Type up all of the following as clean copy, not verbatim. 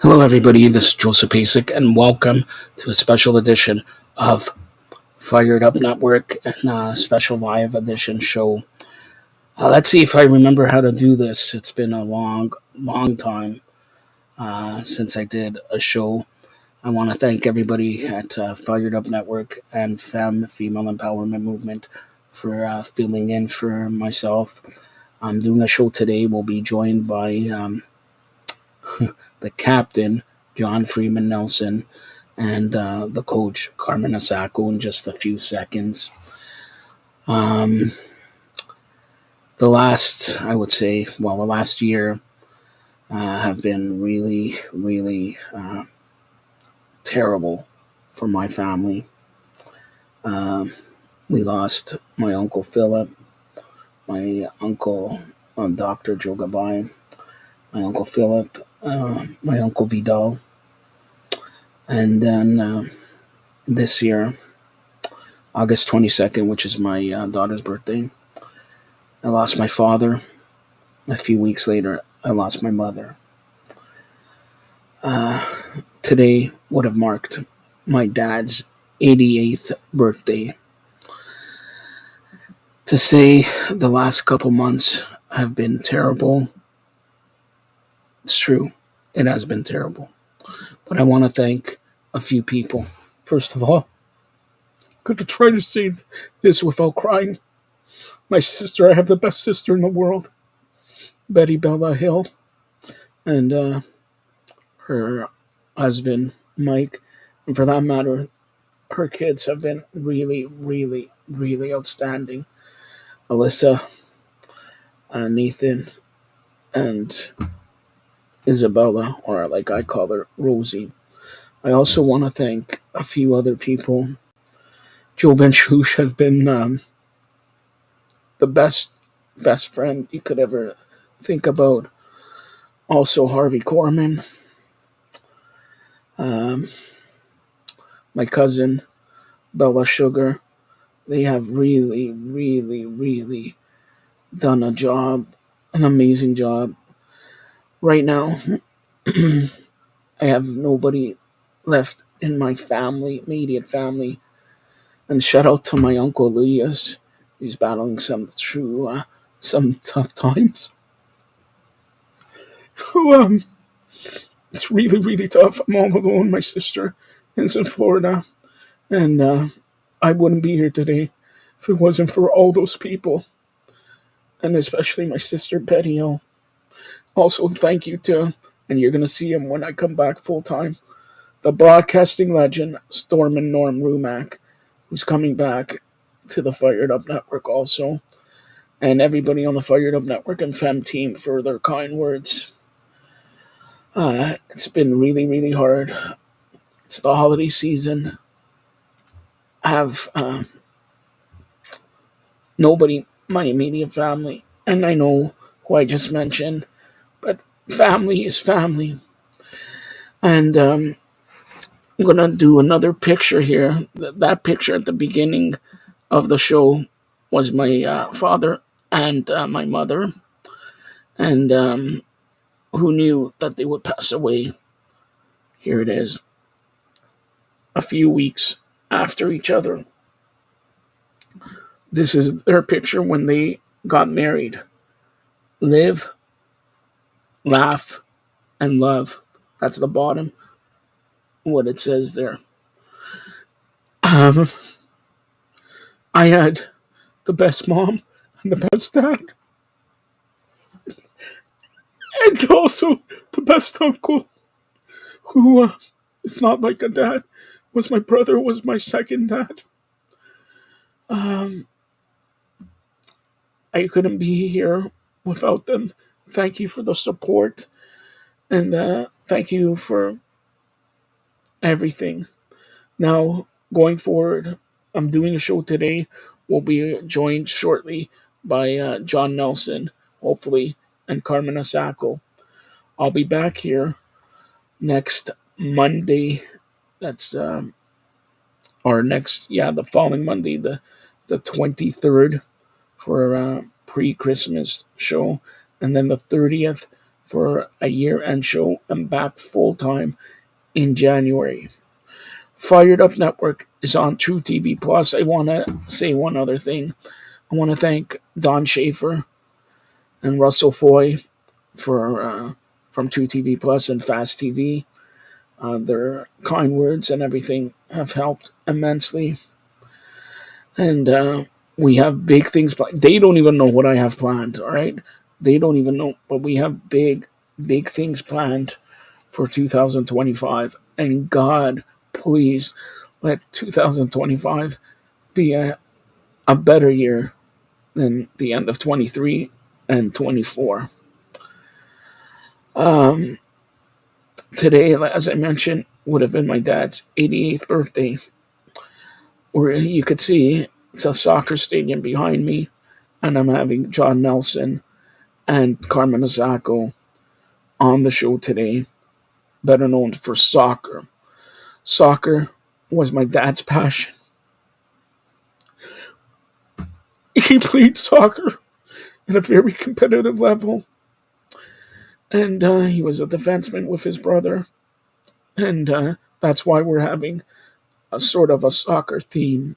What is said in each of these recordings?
Hello, everybody. This is Joseph Pasek, and welcome to a special edition of Fired Up Network and a special live edition show. Let's see if I remember how to do this. It's been a long time since I did a show. I want to thank everybody at Fired Up Network and Female Empowerment Movement for filling in for myself. I'm doing a show today. We'll be joined by the captain, John Freeman Nelson, and the coach, Carmen Asako, in just a few seconds. The last year have been really terrible for my family. We lost my Uncle Philip, my uncle Dr. Jogabai, my Uncle Philip, my Uncle Vidal, and then this year, August 22nd, which is my daughter's birthday, I lost my father. A few weeks later, I lost my mother. Today would have marked my dad's 88th birthday. To say the last couple months have been terrible, it's true. It has been terrible. But I want to thank a few people. First of all, I'm going to try to say this without crying. My sister, I have the best sister in the world, Betty Bella Hill, and her husband, Mike, and for that matter, her kids have been really outstanding. Alyssa, Nathan, and Isabella, or like I call her, Rosie. I also want to thank a few other people. Joe Benchouche has been the best friend you could ever think about. Also, Harvey Corman, my cousin, Bella Sugar. They have really done an amazing job. Right now, I have nobody left in my immediate family. And shout out to my Uncle Elias. He's battling some tough times. So, it's really tough. I'm all alone. My sister is in Florida. And I wouldn't be here today if it wasn't for all those people. And especially my sister Betty Hill. Also, thank you to, and you're going to see him when I come back full time, the broadcasting legend, Storm and Norm Rumack, who's coming back to the Fired Up Network also. And everybody on the Fired Up Network and Fem team for their kind words. It's been really hard. It's the holiday season. I have nobody, my immediate family, and I know who I just mentioned, but family is family. And I'm going to do another picture here. That picture at the beginning of the show was my father and my mother. And who knew that they would pass away? Here it is. A few weeks after each other. This is their picture when they got married. Live, laugh, and love. That's the bottom. What it says there. I had the best mom and the best dad. And also the best uncle, who is not like a dad, was my brother, was my second dad. I couldn't be here without them. Thank you for the support, and thank you for everything. Now, going forward, I'm doing a show today. We'll be joined shortly by John Nelson, hopefully, and Carmen Asako. I'll be back here next Monday. That's the following Monday, the 23rd, for a pre-Christmas show, and then the 30th for a year-end show and back full-time in January. Fired Up Network is on True TV Plus. I want to say one other thing. I want to thank Don Schaefer and Russell Foy for from True TV Plus and Fast TV. Their kind words and everything have helped immensely. And we have big things planned. They don't even know what I have planned, all right? They don't even know, but we have big, big things planned for 2025. And God, please let 2025 be a better year than the end of 23 and 24. Today, as I mentioned, would have been my dad's 88th birthday. Where you could see it's a soccer stadium behind me, and I'm having John Nelson and Carmen Azako on the show today, better known for soccer. Soccer was my dad's passion. He played soccer at a very competitive level, and he was a defenseman with his brother, and that's why we're having a sort of a soccer theme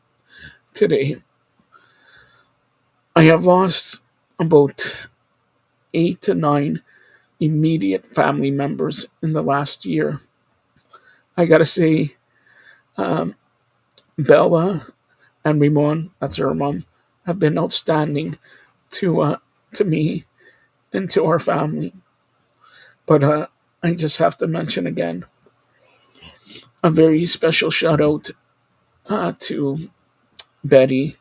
today. I have lost about 8 to 9 immediate family members in the last year. I gotta say, Bella and Ramon, that's her mom, have been outstanding to me and to our family. But I just have to mention again a very special shout out to Betty.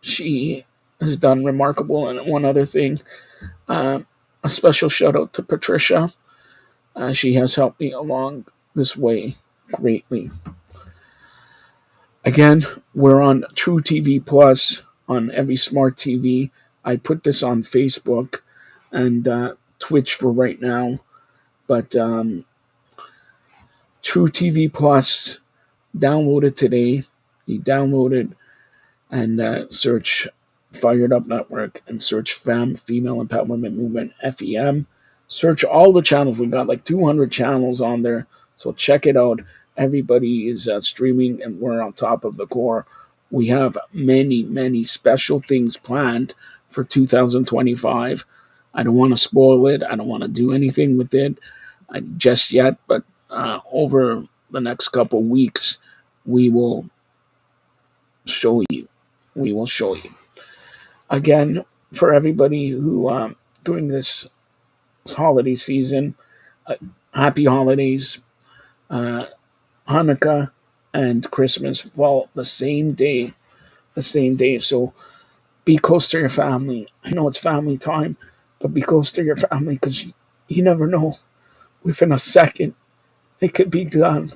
She has done remarkable, and one other thing, a special shout out to Patricia. She has helped me along this way greatly. Again, we're on True TV Plus on every smart TV. I put this on Facebook and Twitch for right now, but True TV Plus, download it today. You download it and search Fired Up Network and search FEM, Female Empowerment Movement, FEM. Search all the channels. We've got like 200 channels on there, so check it out. Everybody is streaming, and we're on top of the core. We have many, many special things planned for 2025. I don't want to spoil it. I don't want to do anything with it just yet, but over the next couple weeks, we will show you. We will show you. Again, for everybody who during this holiday season, happy holidays. Hanukkah and Christmas fall the same day. The same day. So be close to your family. I know it's family time, but be close to your family because you never know. Within a second, it could be done.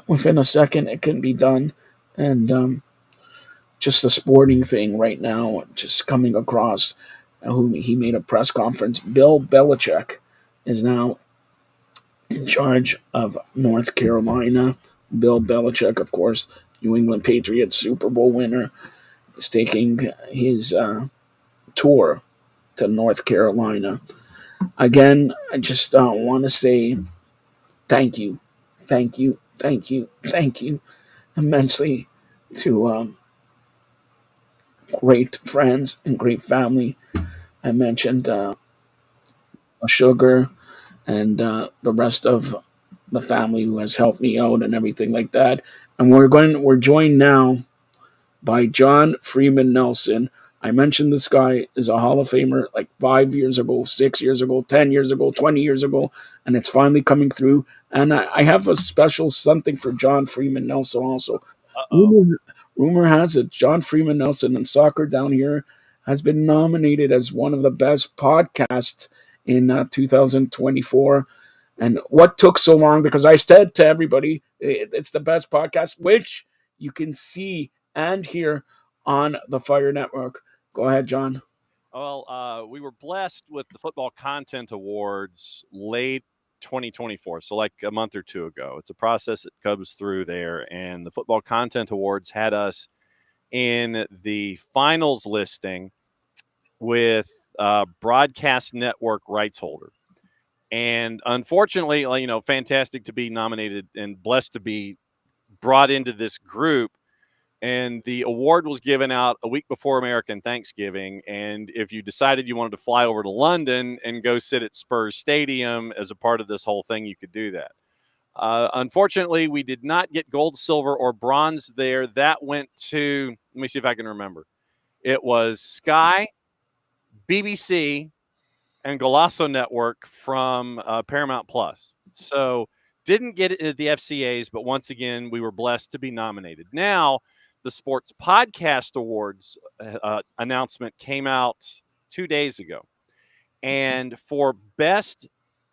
Within a second, it can be done. And just a sporting thing right now, just coming across who he made a press conference. Bill Belichick is now in charge of North Carolina. Bill Belichick, of course, New England Patriots Super Bowl winner, is taking his tour to North Carolina. Again, I just want to say thank you, thank you, thank you, thank you immensely to great friends and great family. I mentioned Sugar and the rest of the family who has helped me out and everything like that. And we're joined now by John Freeman Nelson. I mentioned this guy is a Hall of Famer like 5 years ago, 6 years ago, 10 years ago, 20 years ago, and it's finally coming through. And I have a special something for John Freeman Nelson also. Rumor has it John Freeman Nelson and Soccer Down Here has been nominated as one of the best podcasts in 2024. And what took so long? Because I said to everybody, it's the best podcast, which you can see and hear on the Fire Network. Go ahead, John. Well, we were blessed with the Football Content Awards late 2024, so like a month or two ago. It's a process that comes through there, and the Football Content Awards had us in the finals listing with broadcast network rights holder. And unfortunately, fantastic to be nominated and blessed to be brought into this group. And the award was given out a week before American Thanksgiving. And if you decided you wanted to fly over to London and go sit at Spurs Stadium as a part of this whole thing, you could do that. Unfortunately, we did not get gold, silver, or bronze there. That went to, let me see if I can remember. It was Sky, BBC, and Golasso Network from Paramount Plus. So didn't get it at the FCAs, but once again, we were blessed to be nominated. Now, the Sports Podcast Awards announcement came out 2 days ago. And for Best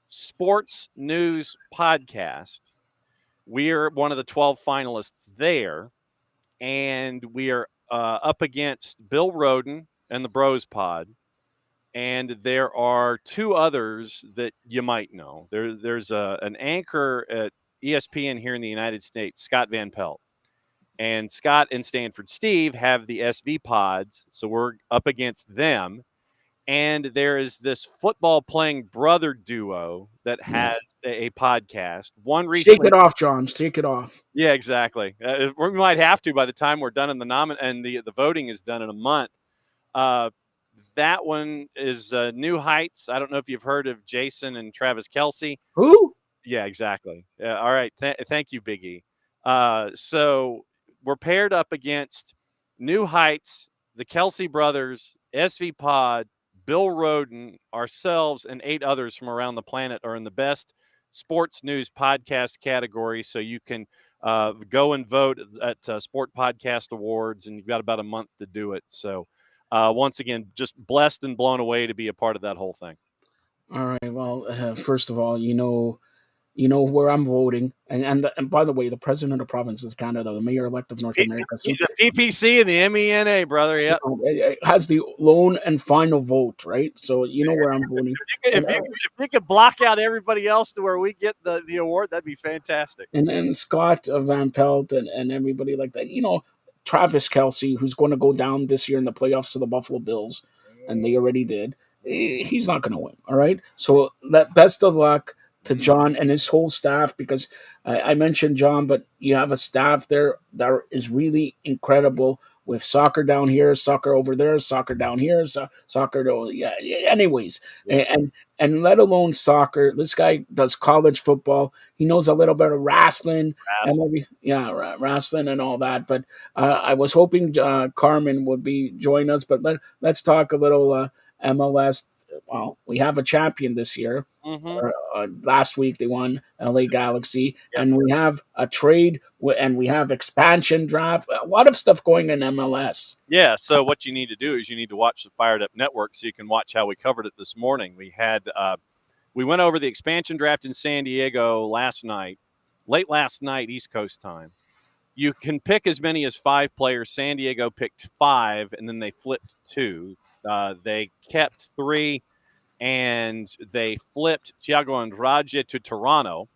Sports News Podcast, we are one of the 12 finalists there. And we are up against Bill Roden and the Bros Pod. And there are two others that you might know. There's an anchor at ESPN here in the United States, Scott Van Pelt. And Scott and Stanford Steve have the SV pods, so we're up against them. And there is this football playing brother duo that has a podcast. One recently. Shake it off, John. Shake it off. Yeah, exactly. We might have to by the time we're done in the voting is done in a month. That one is New Heights. I don't know if you've heard of Jason and Travis Kelce. Who? Yeah, exactly. Yeah, all right. Thank you, Big E. So we're paired up against New Heights, the Kelce brothers, SV Pod, Bill Roden, ourselves, and 8 others from around the planet are in the best sports news podcast category. So you can go and vote at Sport Podcast Awards, and you've got about a month to do it. So once again, just blessed and blown away to be a part of that whole thing. All right. Well, first of all, you know where I'm voting, and by the way, the president of the province of Canada, the mayor-elect of North America, He's the PPC and the MENA, brother. Yep. Has the lone and final vote, right? So you know where I'm voting. If you could block out everybody else to where we get the award, that'd be fantastic. And Scott Van Pelt and everybody like that, Travis Kelce, who's going to go down this year in the playoffs to the Buffalo Bills, and they already did. He's not going to win. All right. So that best of luck to John and his whole staff, because I mentioned John, but you have a staff there that is really incredible with soccer down here, soccer over there, soccer down here, soccer. Anyways, and let alone soccer. This guy does college football. He knows a little bit of wrestling. Wrestling and all that. But I was hoping Carmen would join us. But let's talk a little MLS. Well, we have a champion this year. Last week they won LA Galaxy, and we have a trade, and we have expansion draft. A lot of stuff going in MLS. Yeah. So what you need to do is you need to watch the Fired Up Network so you can watch how we covered it this morning. We went over the expansion draft in San Diego late last night, East Coast time. You can pick as many as 5 players. San Diego picked 5, and then they flipped 2. They kept 3, and they flipped Thiago Andrade to Toronto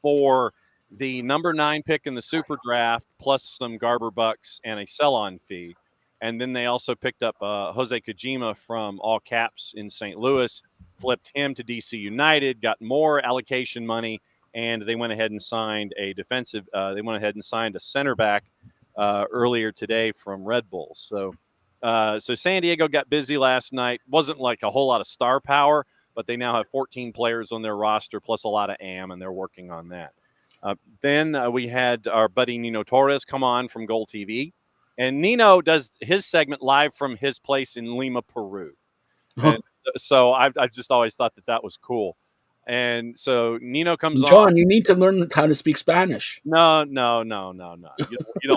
for the number 9 pick in the Super Draft, plus some Garber bucks and a sell-on fee. And then they also picked up Jose Kojima from All Caps in St. Louis, flipped him to DC United, got more allocation money, and they went ahead and signed a defensive. They went ahead and signed a center back earlier today from Red Bull. So San Diego got busy last night. Wasn't like a whole lot of star power, but they now have 14 players on their roster, plus a lot of AM, and they're working on that. Then we had our buddy Nino Torres come on from Goal TV. And Nino does his segment live from his place in Lima, Peru. And so I've just always thought that was cool. And so Nino comes on. John, you need to learn how to speak Spanish. No. You don't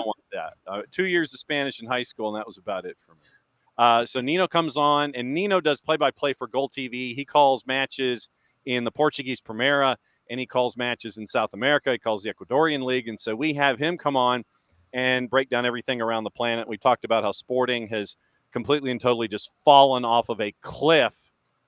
want that. 2 years of Spanish in high school, and that was about it for me. So Nino comes on, and Nino does play-by-play for Goal TV. He calls matches in the Portuguese Primera, and he calls matches in South America. He calls the Ecuadorian League. And so we have him come on and break down everything around the planet. We talked about how Sporting has completely and totally just fallen off of a cliff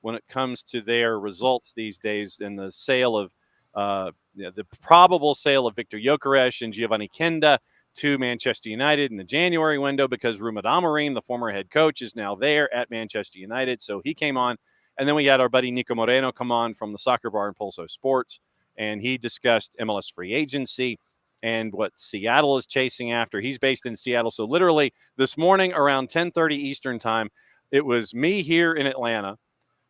when it comes to their results these days, in the sale of the probable sale of Victor Gyökeres and Giovanni Kenda to Manchester United in the January window because Rumad Amorim, the former head coach, is now there at Manchester United. So he came on. And then we had our buddy Nico Moreno come on from the Soccer Bar and Pulso Sports, and he discussed MLS free agency and what Seattle is chasing after. He's based in Seattle. So literally this morning around 10:30 Eastern time, it was me here in Atlanta,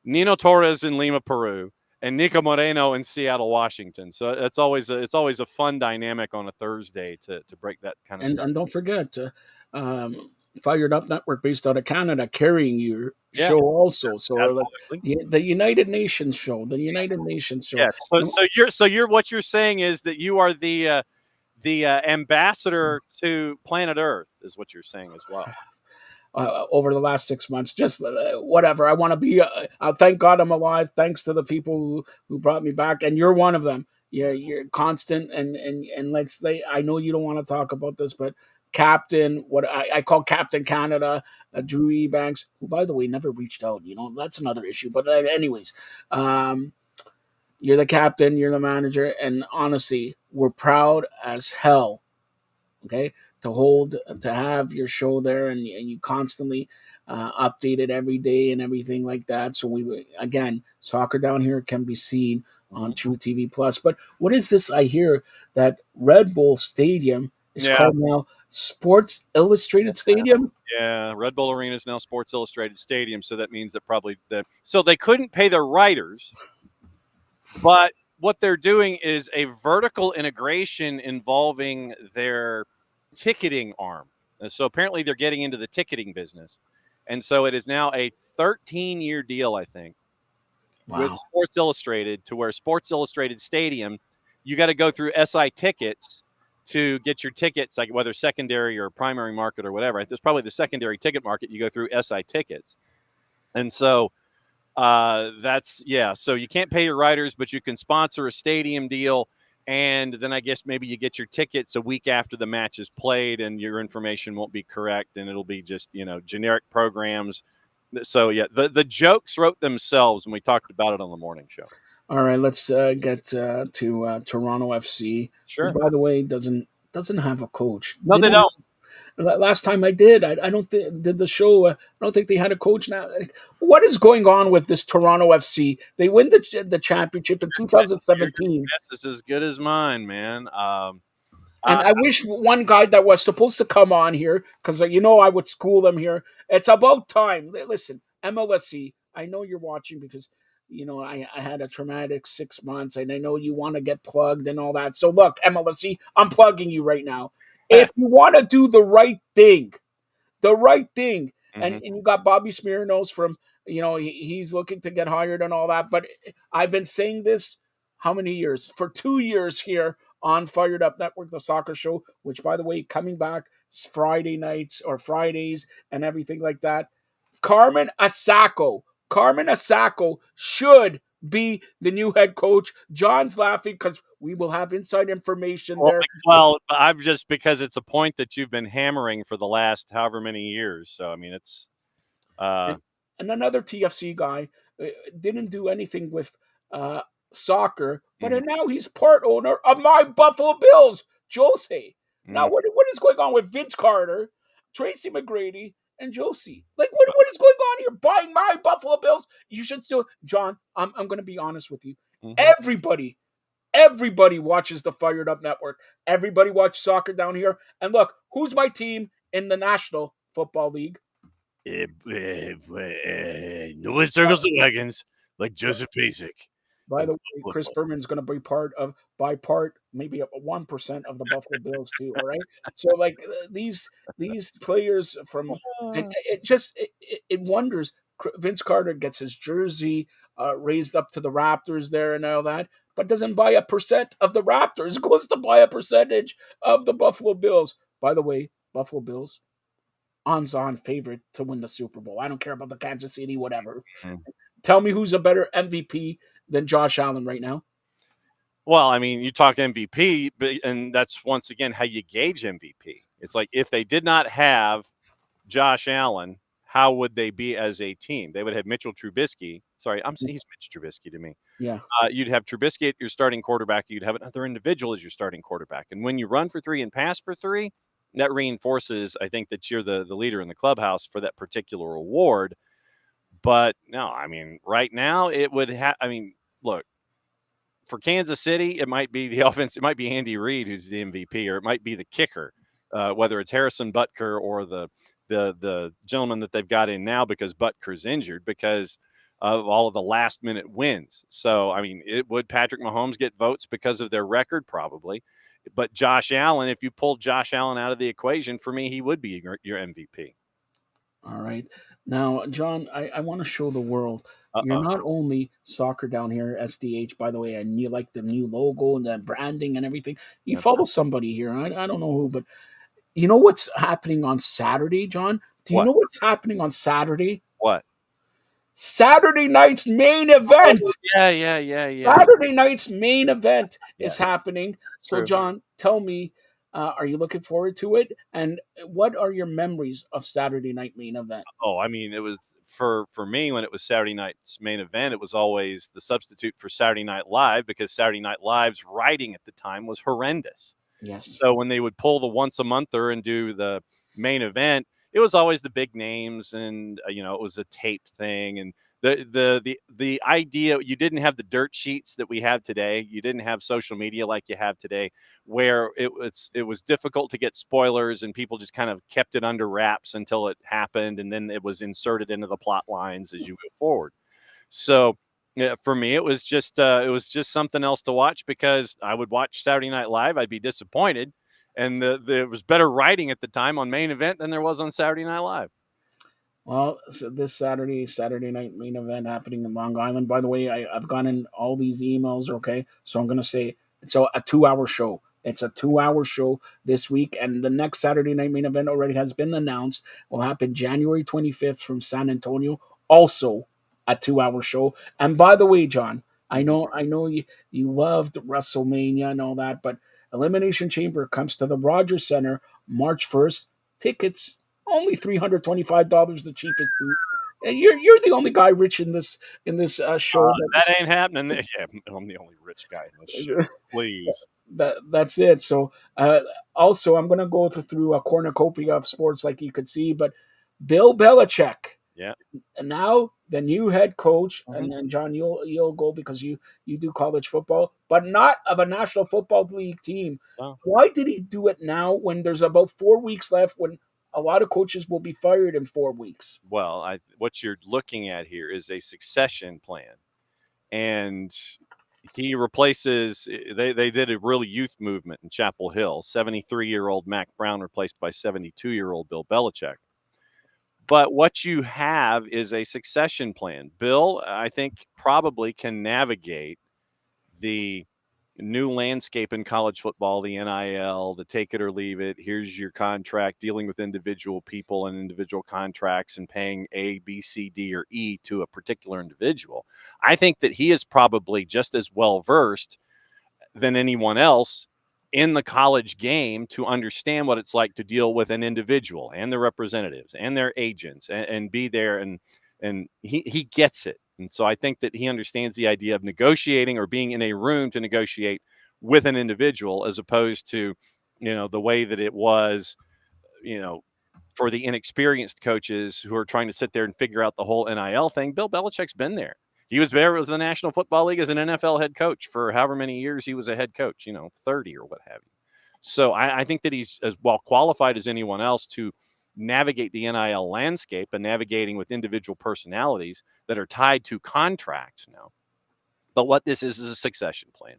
Nino Torres in Lima, Peru, and Nico Moreno in Seattle, Washington. So it's always a fun dynamic on a Thursday to break that kind of stuff. And don't forget, Fired Up Network based out of Canada carrying your Yeah, show also. So absolutely. the United Nations show, the United Nations show. Yes. So what you're saying is that you are the ambassador to planet Earth, is what you're saying as well. Over the last 6 months, just whatever. I want to be. Thank God I'm alive. Thanks to the people who brought me back, and you're one of them. Yeah, you're constant, and let's say I know you don't want to talk about this, but Captain, what I call Captain Canada, Drew Ebanks, who by the way never reached out. You know that's another issue. But anyways, you're the captain, you're the manager, and honestly, we're proud as hell. Okay, to have your show there, and you constantly update it every day and everything like that. So we again, soccer down here can be seen on True TV Plus. But what is this? I hear that Red Bull Stadium is called now Sports Illustrated Stadium. Yeah, Red Bull Arena is now Sports Illustrated Stadium, so that means that so they couldn't pay their writers, but what they're doing is a vertical integration involving their ticketing arm. And so apparently they're getting into the ticketing business. And so it is now a 13-year deal, I think, with Sports Illustrated, to where Sports Illustrated Stadium, you got to go through SI Tickets to get your tickets, like whether secondary or primary market or whatever. There's probably the secondary ticket market. You go through SI Tickets. And so so you can't pay your writers, but you can sponsor a stadium deal. And then I guess maybe you get your tickets a week after the match is played, and your information won't be correct, and it'll be just, generic programs. So yeah, the jokes wrote themselves when we talked about it on the morning show. All right, let's get to Toronto FC. Sure. Who, by the way, doesn't have a coach. No, they don't. Last time I did, I don't did the show. I don't think they had a coach now. What is going on with this Toronto FC? They win the championship in 2017. Your guess is as good as mine, man. And I wish one guy that was supposed to come on here, because I would school them here. It's about time. Listen, MLSC, I know you're watching because I had a traumatic 6 months, and I know you want to get plugged and all that. So look, MLSC, I'm plugging you right now. If you want to do the right thing, and you got Bobby Smirnos from, he's looking to get hired and all that. But I've been saying this how many years? For 2 years here on Fired Up Network, the soccer show, which, by the way, coming back Friday nights or Fridays and everything like that. Carmen Asako should be the new head coach. John's laughing because we will have inside information there. Well, I'm just because it's a point that you've been hammering for the last however many years. So, I mean, it's... And another TFC guy didn't do anything with soccer, but now he's part owner of my Buffalo Bills, Jose. Now, what is going on with Vince Carter, Tracy McGrady, and Josie? Like, what is going on here? Buying my Buffalo Bills? You should still, John. I'm going to be honest with you. Everybody watches the Fired Up Network. Everybody watches soccer down here. And look, who's my team in the National Football League? No one circles the wagons like Joseph Basic. By the way, Chris Berman's going to be maybe 1% of the Buffalo Bills too. All right, so like these players from, and it wonders. Vince Carter gets his jersey raised up to the Raptors there and all that, but doesn't buy a percent of the Raptors. It goes to buy a percentage of the Buffalo Bills. By the way, Buffalo Bills, on favorite to win the Super Bowl. I don't care about the Kansas City, whatever. Tell me who's a better MVP than Josh Allen right now. Well, I mean, you talk MVP, and that's once again how you gauge MVP. It's like if they did not have Josh Allen, how would they be as a team? They would have Mitchell Trubisky. Sorry, he's Mitch Trubisky to me. Yeah. You'd have Trubisky at your starting quarterback. You'd have another individual as your starting quarterback. And when you run for three and pass for three, that reinforces, I think, that you're the leader in the clubhouse for that particular award. But no, I mean, right now it would have. I mean, look, for Kansas City, it might be the offense. It might be Andy Reid who's the MVP, or it might be the kicker, whether it's Harrison Butker or the gentleman that they've got in now because Butker's injured because of all of the last minute wins. So, I mean, would Patrick Mahomes get votes because of their record? Probably. But Josh Allen, if you pulled Josh Allen out of the equation, for me, he would be your MVP. All right. Now, John, I want to show the world you're Uh-oh. not only soccer down here, SDH, by the way, and you like the new logo and the branding and everything. You Yep. follow somebody here. I don't know who, but you know what's happening on Saturday, John? Do you What? know what's happening on Saturday? What? Saturday night's main Oh, event. yeah. Saturday night's main event Yeah, is happening. So, true. John, tell me, are you looking forward to it? And what are your memories of Saturday night main event? Oh, I mean, it was for me when it was Saturday night's main event, it was always the substitute for Saturday Night Live because Saturday Night Live's writing at the time was horrendous. Yes. So when they would pull the once a monther and do the main event, it was always the big names, and it was a taped thing. And the idea, you didn't have the dirt sheets that we have today. You didn't have social media like you have today, where it was difficult to get spoilers, and people just kind of kept it under wraps until it happened, and then it was inserted into the plot lines as you go forward. So yeah, for me, it was just something else to watch because I would watch Saturday Night Live. I'd be disappointed, and there was better writing at the time on main event than there was on Saturday Night Live. Well, so this Saturday night main event happening in Long Island. By the way, I've gotten all these emails. Okay, so I'm gonna say it's a 2 hour show. It's a 2 hour show this week, and the next Saturday night main event already has been announced. Will happen January 25th from San Antonio. Also, a 2 hour show. And by the way, John, Mhm. I know you loved WrestleMania and all that, but Elimination Chamber comes to the Rogers Center March 1st. Tickets only $325, the cheapest seat. And you're the only guy rich in this show That ain't happening. Yeah, I'm the only rich guy in this show. that Please. that's it. So also, I'm gonna go through a cornucopia of sports like you could see, but Bill Belichick, Yeah. and now the new head coach, Mhm. and then John, you'll go because you do college football, but not of a National Football League team. Oh, Why did he do it now when there's about 4 weeks left? When a lot of coaches will be fired in 4 weeks. well, what you're looking at here is a succession plan, and he replaces. They did a real youth movement in Chapel Hill. 73-year-old Mac Brown replaced by 72-year-old Bill Belichick. But what you have is a succession plan. Bill, I think, probably can navigate the new landscape in college football, the NIL, the take it or leave it. Here's your contract, dealing with individual people and individual contracts and paying A, B, C, D, or E to a particular individual. I think that he is probably just as well versed than anyone else in the college game to understand what it's like to deal with an individual and their representatives and their agents and be there, and he gets it. And so I think that he understands the idea of negotiating or being in a room to negotiate with an individual as opposed to the way that it was you know for the inexperienced coaches who are trying to sit there and figure out the whole NIL thing. Bill Belichick's been there. He was there with the National Football League as an NFL head coach for however many years he was a head coach, 30 or what have you. So I think that he's as well qualified as anyone else to navigate the NIL landscape and navigating with individual personalities that are tied to contracts now. But what this is a succession plan.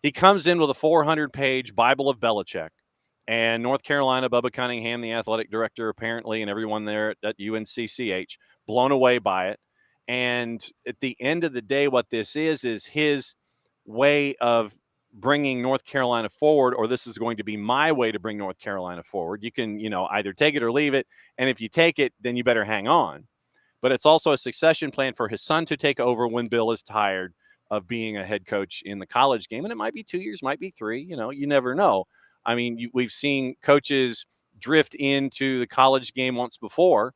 He comes in with a 400-page Bible of Belichick. And North Carolina, Bubba Cunningham, the athletic director, apparently, and everyone there at UNCCH, blown away by it. And at the end of the day, what this is his way of bringing North Carolina forward, or this is going to be my way to bring North Carolina forward. You can, either take it or leave it. And if you take it, then you better hang on. But it's also a succession plan for his son to take over when Bill is tired of being a head coach in the college game. And it might be 2 years, might be 3, you never know. I mean, we've seen coaches drift into the college game once before,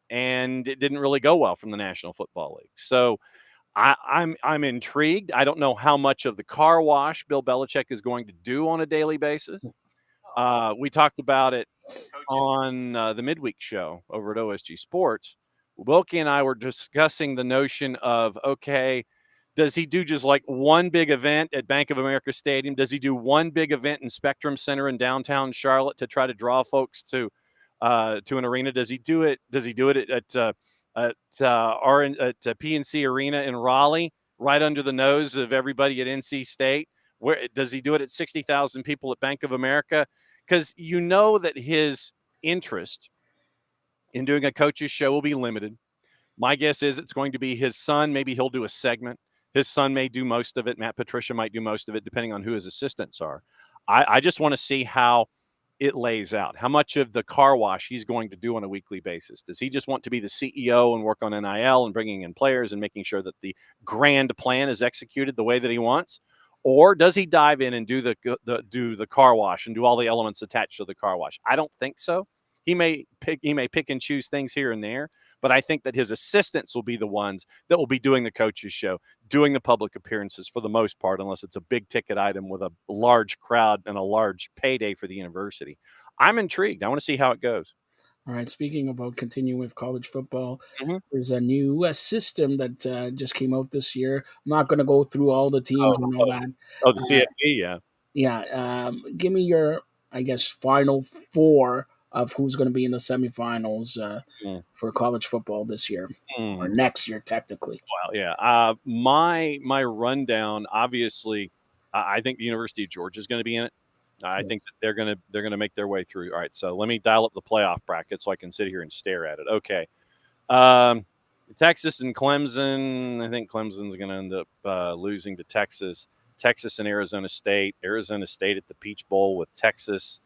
and it didn't really go well from the National Football League. So I'm intrigued. I don't know how much of the car wash Bill Belichick is going to do on a daily basis. We talked about it on the midweek show over at OSG Sports, Wilkie and I were discussing the notion of, okay, does he do just like one big event at Bank of America Stadium? Does he do one big event in Spectrum Center in downtown Charlotte to try to draw folks to an arena? Does he do it? Does he do it at PNC Arena in Raleigh, right under the nose of everybody at NC State? Where does he do it at 60,000 people at Bank of America? Because you know that his interest in doing a coach's show will be limited. My guess is it's going to be his son. Maybe he'll do a segment. His son may do most of it. Matt Patricia might do most of it, depending on who his assistants are. I just want to see how it lays out, how much of the car wash he's going to do on a weekly basis. Does he just want to be the CEO and work on NIL and bringing in players and making sure that the grand plan is executed the way that he wants? Or does he dive in and do the car wash and do all the elements attached to the car wash? I don't think so. He may pick and choose things here and there, but I think that his assistants will be the ones that will be doing the coaches show, doing the public appearances for the most part, unless it's a big ticket item with a large crowd and a large payday for the university. I'm intrigued. I want to see how it goes. All right. Speaking about continuing with college football, Mhm. there's a new system that just came out this year. I'm not going to go through all the teams and all that. The Uh, CFP, yeah. yeah. Give me your, I guess, final four of who's going to be in the semifinals Mm. for college football this year or Mm. next year, technically. Well, yeah. My rundown. Obviously, I think the University of Georgia is going to be in it. I think that they're gonna make their way through. All right, so let me dial up the playoff bracket so I can sit here and stare at it. Okay, Texas and Clemson. I think Clemson's going to end up losing to Texas. Texas and Arizona State. Arizona State at the Peach Bowl with Texas.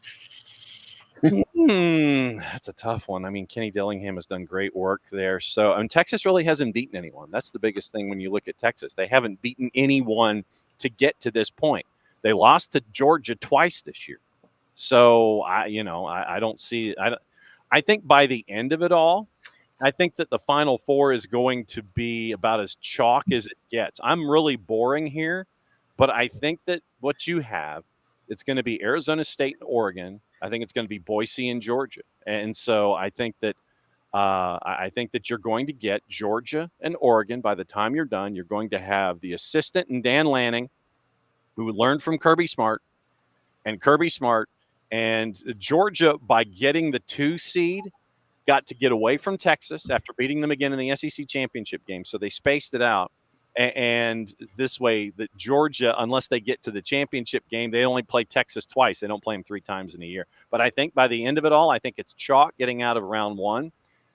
That's a tough one. I mean, Kenny Dillingham has done great work there. So, Texas really hasn't beaten anyone. That's the biggest thing when you look at Texas. They haven't beaten anyone to get to this point. They lost to Georgia twice this year. So, I don't see. I think by the end of it all, I think that the Final Four is going to be about as chalk as it gets. I'm really boring here, but I think that what you have, it's going to be Arizona State and Oregon. I think it's going to be Boise and Georgia, and so I think that you're going to get Georgia and Oregon by the time you're done. You're going to have the assistant and Dan Lanning, who learned from Kirby Smart, and Georgia by getting the 2 seed got to get away from Texas after beating them again in the SEC championship game. So they spaced it out. And this way, that Georgia, unless they get to the championship game, they only play Texas twice. They don't play them 3 times in a year. But I think by the end of it all, I think it's chalk getting out of round 1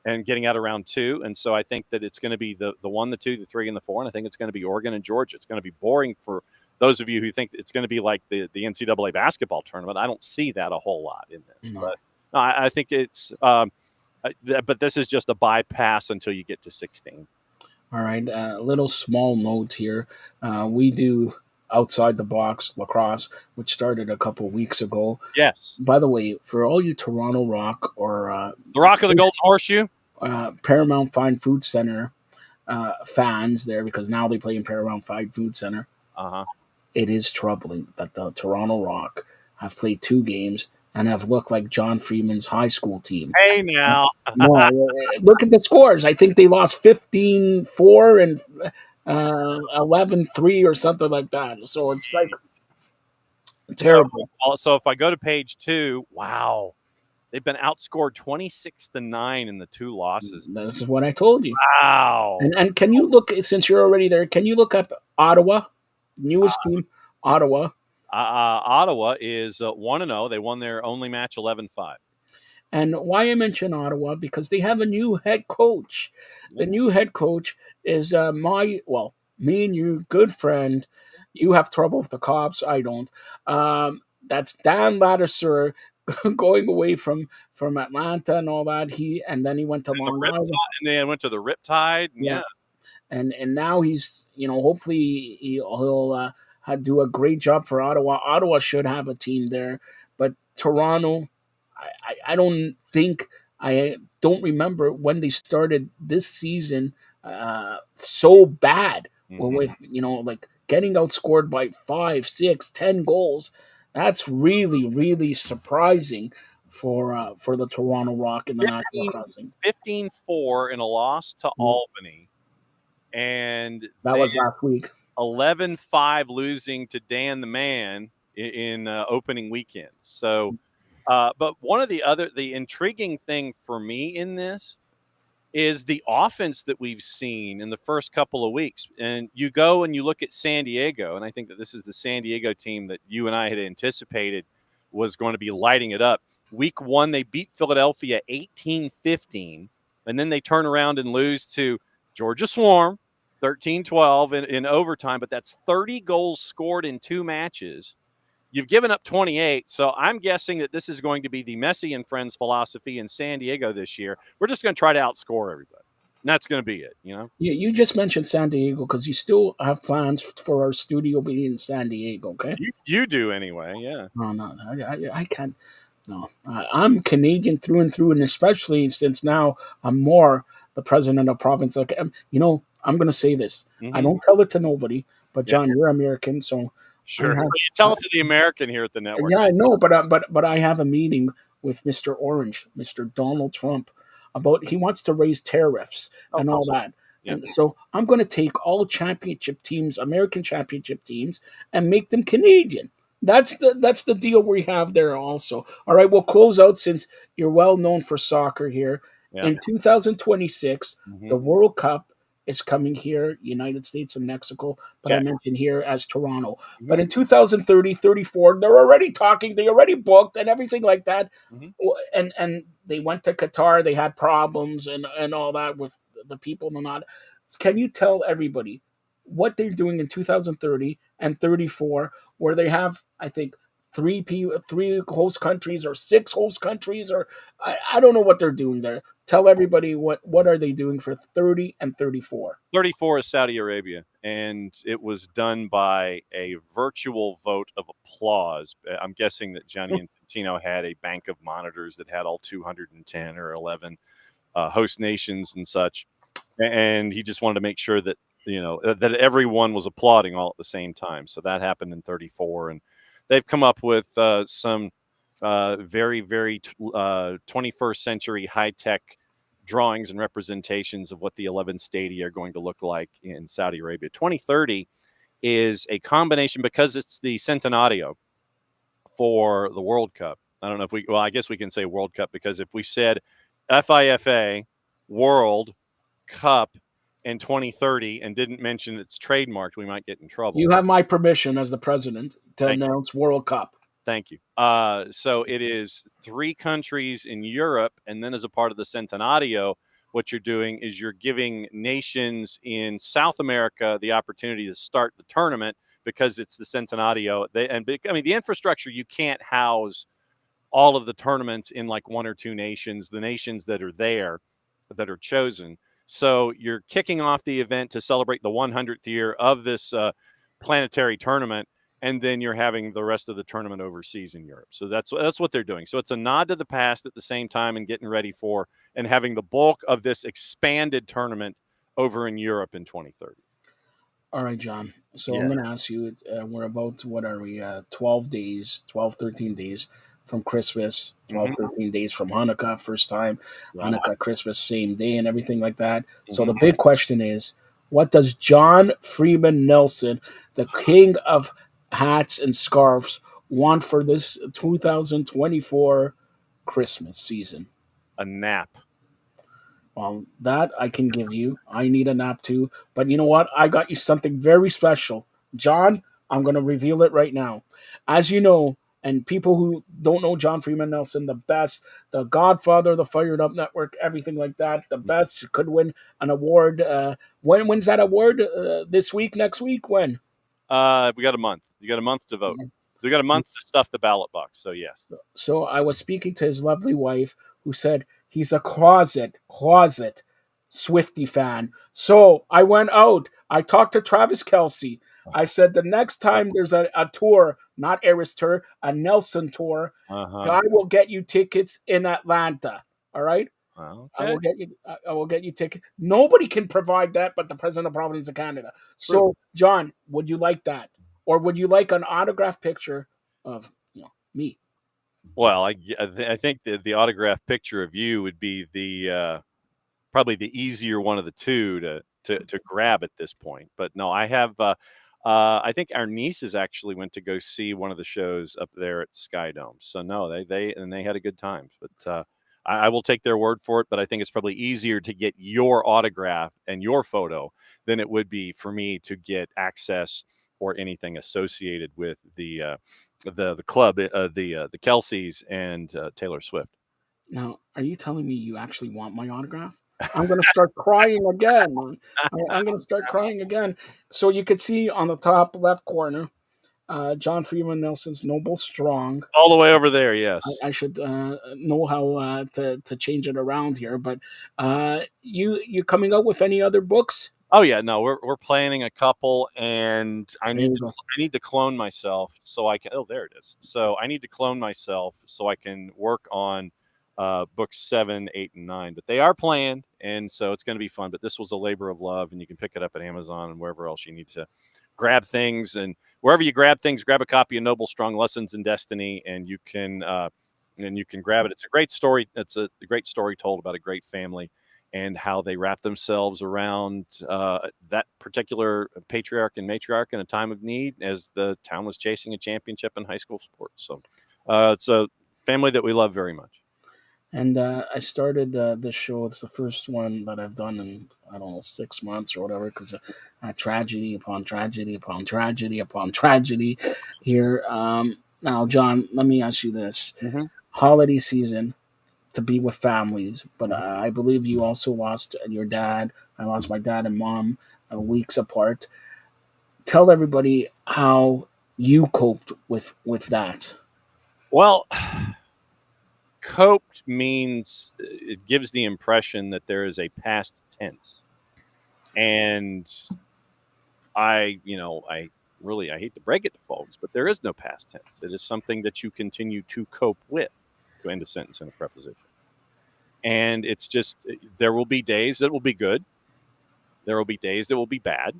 and getting out of round 2. And so I think that it's going to be the 1, the 2, the 3, and the 4. And I think it's going to be Oregon and Georgia. It's going to be boring for those of you who think it's going to be like the NCAA basketball tournament. I don't see that a whole lot in this. No. But no, I think it's but this is just a bypass until you get to 16. All right, a little small note here. We do outside the box lacrosse, which started a couple weeks ago. Yes. By the way, for all you Toronto Rock or the Rock of the Golden Horseshoe, Paramount Fine Food Center fans there, because now they play in Paramount Fine Food Center. It is troubling that the Toronto Rock have played 2 games and have looked like John Freeman's high school team. Hey, now. No, look at the scores. I think they lost 15-4 and 11-3 or something like that. So it's like terrible. So if I go to page 2, wow. They've been outscored 26-9 in the 2 losses. This is what I told you. Wow. And can you look, since you're already there, can you look up Ottawa, newest team, Ottawa? Ottawa is 1-0. They won their only match 11-5. And why I mention Ottawa, because they have a new head coach. The new head coach is me and you, good friend. You have trouble with the cops. I don't. That's Dan Lattiser going away from Atlanta and all that. Then he went to Long Island. And then went to the Riptide. Yeah. And now he's, hopefully he'll do a great job for Ottawa. Ottawa should have a team there. But Toronto, I don't think, I don't remember when they started this season so bad. With, like getting outscored by 5, 6, 10 goals. That's really, really surprising for the Toronto Rock in the National 15 Crossing. 15-4 in a loss to Albany, and That they was last week. 11-5 losing to Dan the Man in opening weekend. So, but one of the intriguing thing for me in this is the offense that we've seen in the first couple of weeks. And you go and you look at San Diego, and I think that this is the San Diego team that you and I had anticipated was going to be lighting it up. Week 1, they beat Philadelphia 18-15, and then they turn around and lose to Georgia Swarm 13-12 in overtime, but that's 30 goals scored in 2 matches. You've given up 28, so I'm guessing that this is going to be the Messi and Friends philosophy in San Diego this year. We're just going to try to outscore everybody. And that's going to be it, You just mentioned San Diego because you still have plans for our studio meeting in San Diego. Okay. You do anyway, yeah. No, I can't. No, I'm Canadian through and through, and especially since now I'm more the president of province. Like, I'm going to say this. I don't tell it to nobody, but Yeah, John, you're American, so I sure. have. Well, you tell it to the American here at the network. Yeah, I know, but I have a meeting with Mr. Orange, Mr. Donald Trump, about he wants to raise tariffs Oh, and all awesome. that. Yeah. And so I'm going to take all championship teams, American championship teams, and make them Canadian. That's the deal we have there also. All right, we'll close out since you're well known for soccer here. Yeah. In 2026, Mhm. the World Cup is coming here, United States and Mexico, but I Okay. mentioned here as Toronto. Mhm. But in 2030, 34, they're already talking, they already booked and everything like that. Mhm. And they went to Qatar, they had problems and all that with the people and not. Can you tell everybody what they're doing in 2030 and 34, where they have, I think, three host countries or 6 host countries, or I don't know what they're doing there. Tell everybody what are they doing for 30 and 34. 34 is Saudi Arabia, and it was done by a virtual vote of applause. I'm guessing that Gianni Infantino had a bank of monitors that had all 210 or 11 host nations and such, and he just wanted to make sure that that everyone was applauding all at the same time. So that happened in 34, and they've come up with some very, very 21st century high tech drawings and representations of what the 11 stadia are going to look like in Saudi Arabia. 2030 is a combination because it's the centenario for the World Cup. I don't know if I guess we can say World Cup because if we said FIFA World Cup in 2030 and didn't mention it's trademarked, we might get in trouble. You have my permission as the president to Thank announce World Cup. Thank you. So it is 3 countries in Europe, and then as a part of the Centenario, what you're doing is you're giving nations in South America the opportunity to start the tournament because it's the Centenario. The infrastructure, you can't house all of the tournaments in like 1 or 2 nations, the nations that are there that are chosen. So you're kicking off the event to celebrate the 100th year of this planetary tournament, and then you're having the rest of the tournament overseas in Europe. So that's what they're doing. So it's a nod to the past at the same time and getting ready for and having the bulk of this expanded tournament over in Europe in 2030. All right, John. So I'm Yeah. going to ask you, we're about, what are we, 12 days, 12, 13 days from Christmas, 12, 13 days from Hanukkah, first time, Yeah. Hanukkah, Christmas, same day, and everything like that. So Mhm. the big question is, what does John Freeman Nelson, the king of hats and scarves, want for this 2024 Christmas season? A nap. Well, that I can give you. I need a nap too. But you know what? I got you something very special. John, I'm going to reveal it right now. As you know, and people who don't know John Freeman Nelson, the best, the godfather of the Fired Up Network, everything like that, the best, could win an award. When wins that award? This week, next week? When? We got a month. You got a month to vote. We got a month to stuff the ballot box. So yes. So I was speaking to his lovely wife, who said he's a closet Swifty fan. So I went out. I talked to Travis Kelsey. I said the next time there's a tour, not Eris tour, a Nelson tour, I will get you tickets in Atlanta. All right. I Okay. will get you. I will get you tickets. Nobody can provide that, but the president of Providence of Canada. So, John, would you like that, or would you like an autographed picture of me? Well, I think the autograph picture of you would be the probably the easier one of the two to grab at this point. But no, I have. I think our nieces actually went to go see one of the shows up there at Sky Dome. So no, they had a good time. But I will take their word for it. But I think it's probably easier to get your autograph and your photo than it would be for me to get access or anything associated with the club, the Kelseys and Taylor Swift. Now, are you telling me you actually want my autograph? I'm going to start crying again, man. I'm going to start crying again. So you could see on the top left corner, John Freeman Nelson's Noble Strong. All the way over there, yes. I should know how to change it around here. But you coming out with any other books? Oh yeah, no, we're planning a couple, and There you go. I need to clone myself so I can. Oh, there it is. So I need to clone myself so I can work on books 7, 8, and 9. But they are planned, and so it's going to be fun. But this was a labor of love, and you can pick it up at Amazon and wherever else you need to grab things. And wherever you grab things, grab a copy of Noble Strong Lessons in Destiny, and you can grab it. It's a great story. It's a great story told about a great family and how they wrap themselves around that particular patriarch and matriarch in a time of need as the town was chasing a championship in high school sports. So it's a family that we love very much. And I started this show. It's the first one that I've done in, I don't know, 6 months or whatever, because tragedy upon tragedy upon tragedy upon tragedy here. Now, John, let me ask you this. Mm-hmm. Holiday season to be with families, but Mm-hmm. I believe you also lost your dad. I lost my dad and mom weeks apart. Tell everybody how you coped with that. Well, coped means it gives the impression that there is a past tense. And I hate to break it to folks, but there is no past tense. It is something that you continue to cope with to end a sentence in a preposition. And it's just, there will be days that will be good. There will be days that will be bad.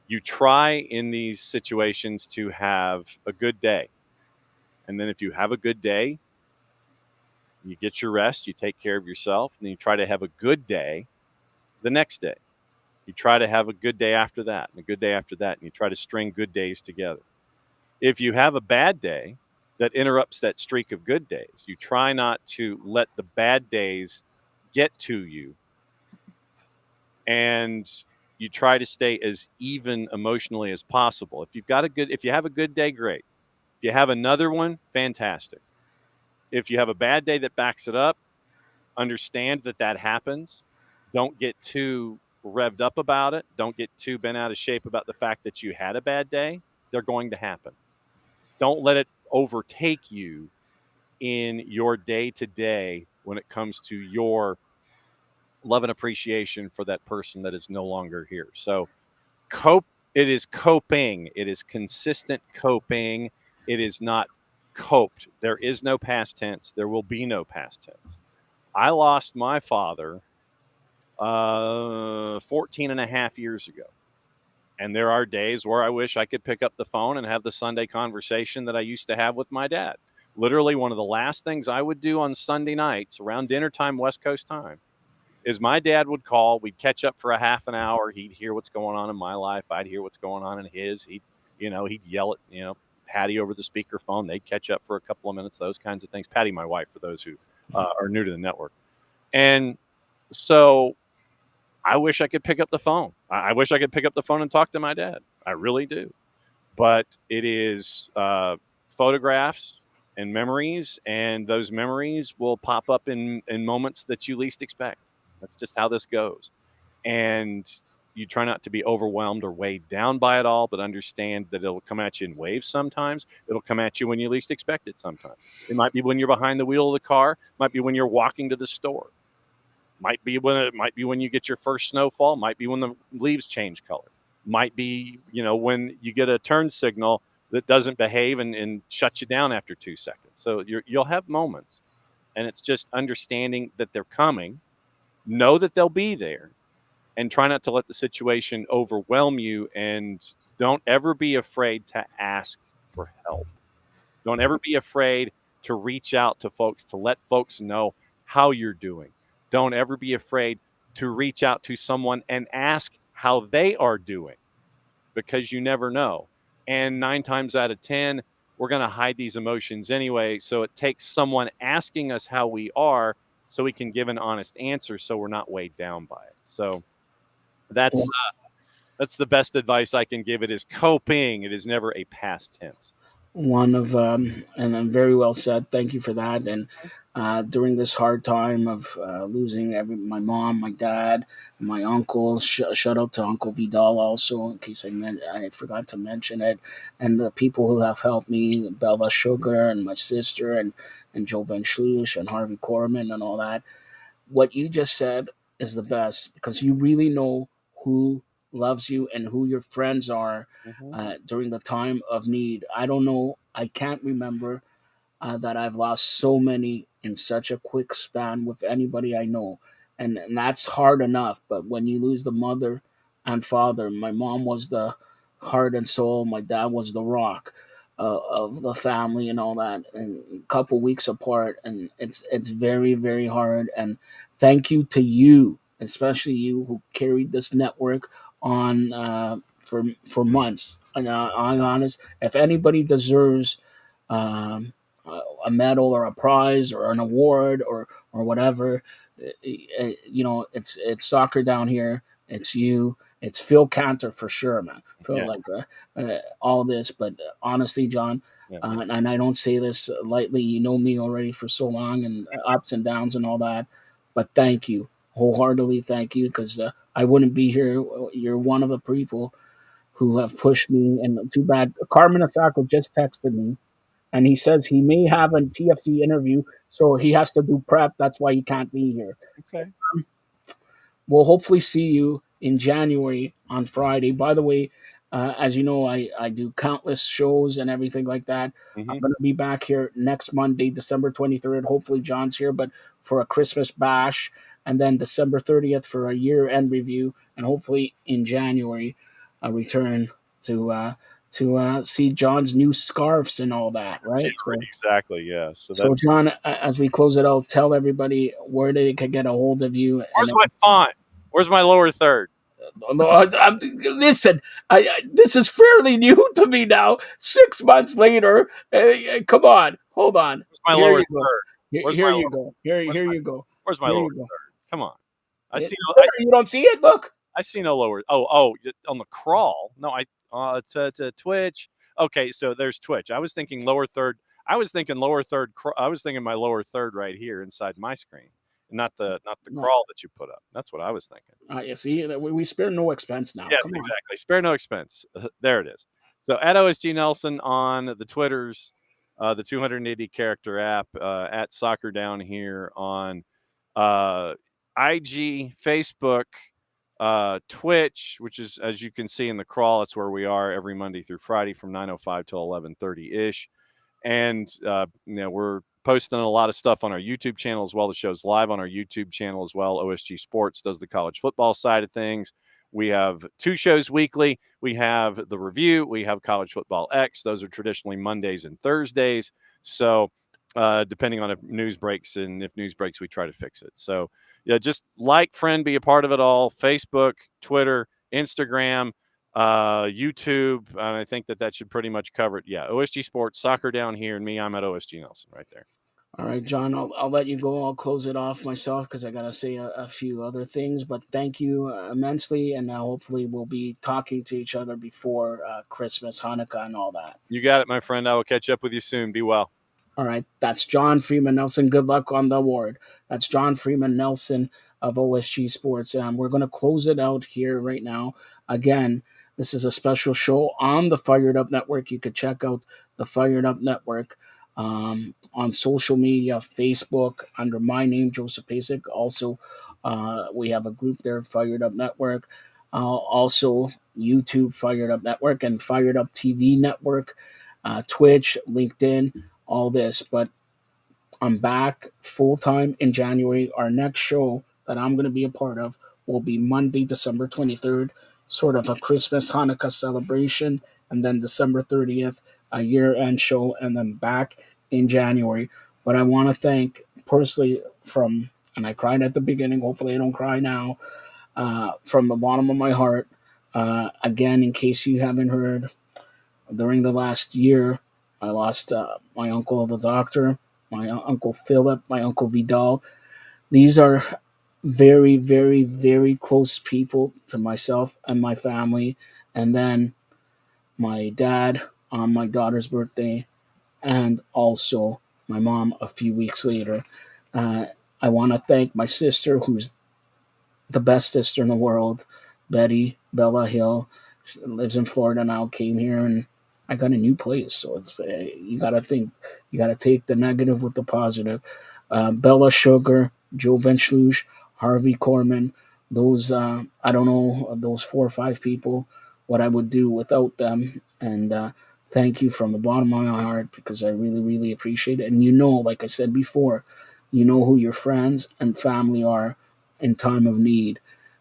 You try in these situations to have a good day. And then if you have a good day, you get your rest, you take care of yourself, and then you try to have a good day the next day. You try to have a good day after that, and a good day after that, and you try to string good days together. If you have a bad day that interrupts that streak of good days, you try not to let the bad days get to you, and you try to stay as even emotionally as possible. If you have a good day, great. If you have another one, fantastic. If you have a bad day that backs it up, understand that happens. Don't get too revved up about it. Don't get too bent out of shape about the fact that you had a bad day. They're going to happen. Don't let it overtake you in your day to day when it comes to your love and appreciation for that person that is no longer here. So it is coping. It is consistent coping. It is not coped. There is no past tense. There will be no past tense. I lost my father 14 and a half years ago. And there are days where I wish I could pick up the phone and have the Sunday conversation that I used to have with my dad. Literally, one of the last things I would do on Sunday nights around dinner time, West Coast time, is my dad would call. We'd catch up for a half an hour. He'd hear what's going on in my life. I'd hear what's going on in his. He'd yell at, Patty over the speakerphone. They'd catch up for a couple of minutes, those kinds of things. Patty, my wife, for those who are new to the network. And so I wish I could pick up the phone. I wish I could pick up the phone and talk to my dad. I really do. But it is photographs and memories, and those memories will pop up in moments that you least expect. That's just how this goes. And you try not to be overwhelmed or weighed down by it all, but understand that it'll come at you in waves sometimes. It'll come at you when you least expect it sometimes. It might be when you're behind the wheel of the car. It might be when you're walking to the store. Might be when you get your first snowfall. Might be when the leaves change color. Might be, when you get a turn signal that doesn't behave and shuts you down after 2 seconds. So you'll have moments, and it's just understanding that they're coming, know that they'll be there, and try not to let the situation overwhelm you. And don't ever be afraid to ask for help. Don't ever be afraid to reach out to folks, to let folks know how you're doing. Don't ever be afraid to reach out to someone and ask how they are doing, because you never know. And 9 times out of 10, we're going to hide these emotions anyway. So it takes someone asking us how we are so we can give an honest answer, so we're not weighed down by it. So that's the best advice I can give. It is coping. It is never a past tense. One of and very well said. Thank you for that. And during this hard time of losing my mom, my dad, my uncle. Shout out to Uncle Vidal also, in case I forgot to mention it, and the people who have helped me, Bella Sugar and my sister, and Joe Ben Schlush and Harvey Korman and all that. What you just said is the best, because you really know who loves you and who your friends are Mm-hmm. during the time of need. I don't know. I can't remember that I've lost so many in such a quick span with anybody I know. And that's hard enough. But when you lose the mother and father, my mom was the heart and soul, my dad was the rock of the family and all that, and a couple weeks apart. And it's very, very hard. And thank you to you, especially you who carried this network on for months. And I'm honest, if anybody deserves um, a medal or a prize or an award or whatever. It's soccer down here. It's you. It's Phil Cantor for sure, man. Phil, Yeah. like all this, but honestly, John, Yeah. and I don't say this lightly. You know me already for so long, and ups and downs and all that. But thank you, wholeheartedly, thank you, because I wouldn't be here. You're one of the people who have pushed me, and too bad. Carmen Asako just texted me and he says he may have a TFC interview, so he has to do prep. That's why he can't be here. Okay. We'll hopefully see you in January on Friday. By the way, as you know, I do countless shows and everything like that. I'm Mm-hmm. going to be back here next Monday, December 23rd. Hopefully, John's here, but for a Christmas bash, and then December 30th for a year end review, and hopefully in January, a return to see John's new scarves and all that, right? Exactly. Yeah. So So, that's John, as we close it out, tell everybody where they can get a hold of you. where's my font? Where's my lower third? Listen, this is fairly new to me now. 6 months later, come on, hold on. Where's my Here lower you go. third? Where's Here my you lower? go. Where's Here my you go. Where's my Here lower you go. third? Come on. It's there. You don't see it? Look. I see no lower. Oh, on the crawl. No, it's a Twitch. Okay, so there's Twitch. I was thinking lower third. I was thinking lower third. I was thinking my lower third right here inside my screen, not the No. crawl that you put up. That's what I was thinking. You see, we spare no expense now. Yes, Come on. exactly. Spare no expense. There it is. So at OSG Nelson on the Twitters, the 280 character app, at Soccer Down here on uh, IG, Facebook, Twitch, which is, as you can see in the crawl, it's where we are every Monday through Friday from 9:05 till 11:30 ish. And we're posting a lot of stuff on our YouTube channel as well. The show's live on our YouTube channel as well. OSG Sports does the college football side of things. We have 2 shows weekly. We have the review. We have College Football X. Those are traditionally Mondays and Thursdays. So depending on if news breaks, and if news breaks, we try to fix it. So yeah, just like, friend, be a part of it all. Facebook, Twitter, Instagram, YouTube. And I think that should pretty much cover it. Yeah, OSG Sports, Soccer Down here, and me, I'm at OSG Nelson right there. All right, John, I'll let you go. I'll close it off myself because I got to say a few other things. But thank you immensely. And hopefully we'll be talking to each other before Christmas, Hanukkah, and all that. You got it, my friend. I will catch up with you soon. Be well. All right, that's John Freeman Nelson. Good luck on the award. That's John Freeman Nelson of OSG Sports. We're going to close it out here right now. Again, this is a special show on the Fired Up Network. You could check out the Fired Up Network on social media, Facebook, under my name, Joseph Pasek. Also, we have a group there, Fired Up Network. Also, YouTube, Fired Up Network, and Fired Up TV Network, Twitch, LinkedIn, all this. But I'm back full time in January. Our next show that I'm going to be a part of will be Monday, December 23rd, sort of a Christmas Hanukkah celebration, and then December 30th, a year end show, and then back in January. But I want to thank personally and I cried at the beginning. Hopefully, I don't cry now. From the bottom of my heart. Again, in case you haven't heard, during the last year, I lost my uncle, the doctor, my uncle Philip, my uncle Vidal. These are very, very, very close people to myself and my family. And then my dad on my daughter's birthday, and also my mom a few weeks later. Uh, I want to thank my sister, who's the best sister in the world, Betty Bella Hill. She lives in Florida now. Came here, and I got a new place. So it's you got to think, you got to take the negative with the positive. Bella Sugar, Joe Benchlush, Harvey Corman. Those I don't know, those 4 or 5 people, what I would do without them. And thank you from the bottom of my heart, because I really, really appreciate it. And like I said before, you know who your friends and family are in time of need.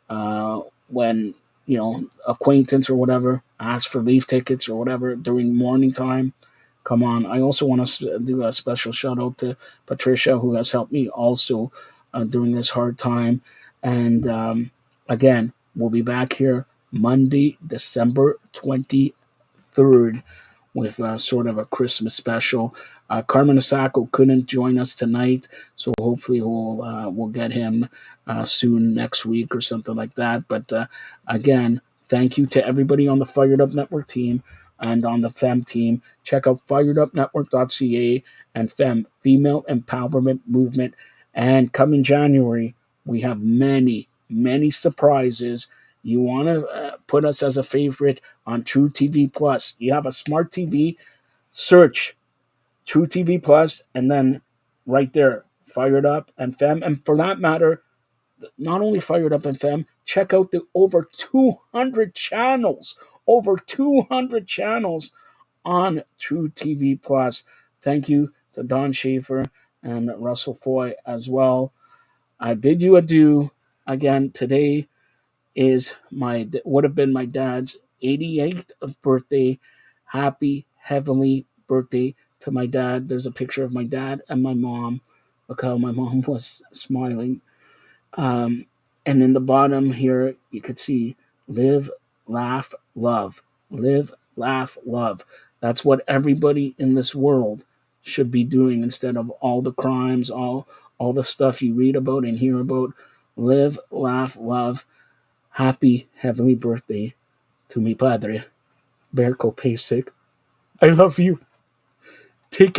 When acquaintance or whatever ask for leave tickets or whatever during morning time, come on. I also want to do a special shout out to Patricia, who has helped me also during this hard time. And again, we'll be back here Monday, December 23rd, with sort of a Christmas special. Carmen Asako couldn't join us tonight, so hopefully we'll get him soon next week or something like that. But again, thank you to everybody on the Fired Up Network team and on the FEM team. Check out firedupnetwork.ca and FEM, Female Empowerment Movement. And coming January, we have many, many surprises. You want to put us as a favorite on True TV Plus. You have a smart TV, search True TV Plus, and then right there, Fired Up and Fem. And for that matter, not only Fired Up and Fem, check out the over 200 channels on True TV Plus. Thank you to Don Schaefer and Russell Foy as well. I bid you adieu again. Today would have been my dad's 88th birthday. Happy heavenly birthday to my dad. There's a picture of my dad and my mom. Look how my mom was smiling. And in the bottom here, you could see live, laugh, love. Live, laugh, love. That's what everybody in this world should be doing, instead of all the crimes, all the stuff you read about and hear about. Live, laugh, love. Happy heavenly birthday to mi padre, Berko Pasek. I love you. Take care.